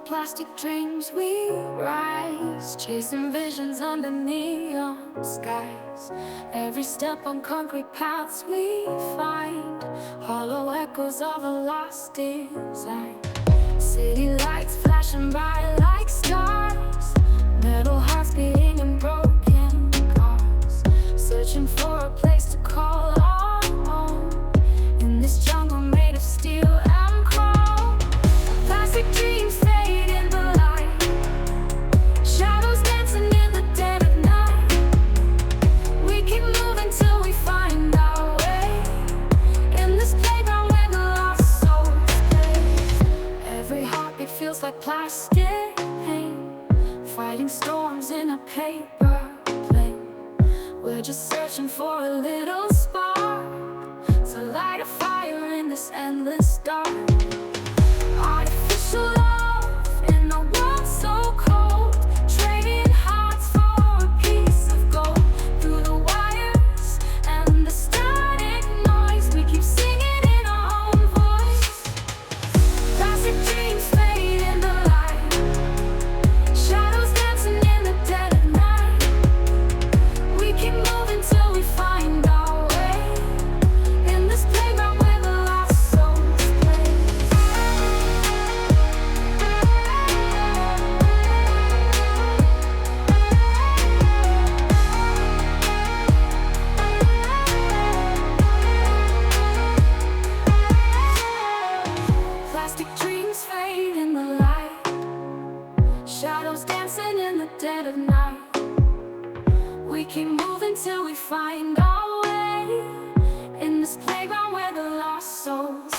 plastic dreams we rise, chasing visions under neon skies. Every step on concrete paths we find hollow echoes of a lost design. City lights flashing by like stars, metal hearts beating in broken cars, searching for a place to call our own in this jungle made of steel and chrome. Plastic dreams fade in the light, shadows dancing in the dead of night. We keep moving till we find our way in this playground where the lost souls play. Every heartbeat feels like plastic pain, fighting storms in a paper plane. We're just searching for a little spark to light a fire in this endless dark. Artificial love in a world so cold, trading hearts for a piece of gold. Through the wires and the static noise, we keep singing in our own voice. Plastic dreams fade in the light, shadows dancing in the dead of night. We keep moving till we find our way in this playground where the lost souls play. Plastic dreams fade in the light, shadows dancing in the dead of night. We keep moving till we find our way in this playground where the lost souls